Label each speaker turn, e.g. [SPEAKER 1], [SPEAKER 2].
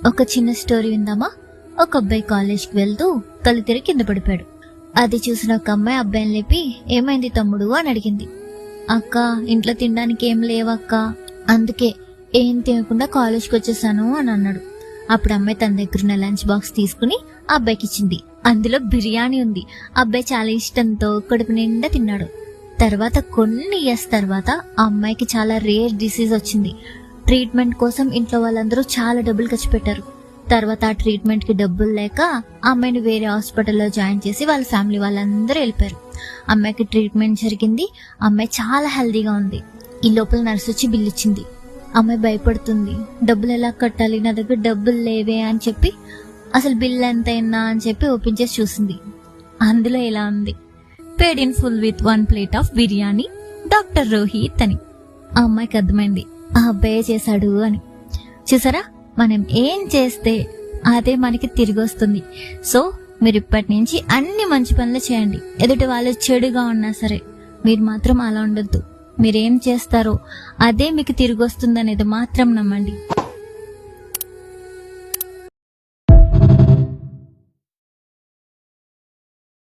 [SPEAKER 1] ఒక చిన్న స్టోరీ విందామా? ఒక అబ్బాయి కాలేజ్కి వెళ్తూ కళ్ళు తిరిగి కింద పడిపోయాడు. అది చూసిన ఒక అమ్మాయి అబ్బాయిని లేపి, ఏమైంది తమ్ముడు అని అడిగింది. అక్క, ఇంట్లో తినడానికి ఏం లేవక్క, అందుకే ఏం తినకుండా కాలేజ్కి వచ్చేసాను అని అన్నాడు. అప్పుడు అమ్మాయి తన దగ్గరున్న లంచ్ బాక్స్ తీసుకుని ఆ అబ్బాయికి ఇచ్చింది. అందులో బిర్యానీ ఉంది. అబ్బాయి చాలా ఇష్టంతో కడుపు నిండా తిన్నాడు. తర్వాత కొన్ని ఇయర్స్ తర్వాత ఆ అమ్మాయికి చాలా రేర్ డిసీజ్ వచ్చింది. ట్రీట్మెంట్ కోసం ఇంట్లో వాళ్ళందరూ చాలా డబ్బులు ఖర్చు పెట్టారు. తర్వాత ఆ ట్రీట్మెంట్ కి డబ్బులు లేక ఆ అమ్మాయిని వేరే హాస్పిటల్లో జాయిన్ చేసి వాళ్ళ ఫ్యామిలీ వాళ్ళందరూ వెళ్ళిపోయారు. అమ్మాయికి ట్రీట్మెంట్ జరిగింది. అమ్మాయి చాలా హెల్దీగా ఉంది. ఈ లోపల నర్సు వచ్చి బిల్ ఇచ్చింది. అమ్మాయి భయపడుతుంది. డబ్బులు ఎలా కట్టాలి, నా దగ్గర డబ్బులు లేవే అని చెప్పి అసలు బిల్ ఎంతైనా అని చెప్పి ఓపెన్ చేసి చూసింది. అందులో ఇలా ఉంది, పేడ్ in full with 1 plate of biryani, doctor Rohit అని. ఆ అమ్మాయికి అర్థమైంది ఆ అబ్బాయే చేశాడు అని. చూసారా, మనం ఏం చేస్తే అదే మనకి తిరిగి వస్తుంది. సో మీరు ఇప్పటి నుంచి అన్ని మంచి పనులు చేయండి. ఎదుటి వాళ్ళు చెడుగా ఉన్నా సరే మీరు మాత్రం అలా ఉండొద్దు. మీరేం చేస్తారో అదే మీకు తిరిగి వస్తుంది అనేది మాత్రం నమ్మండి.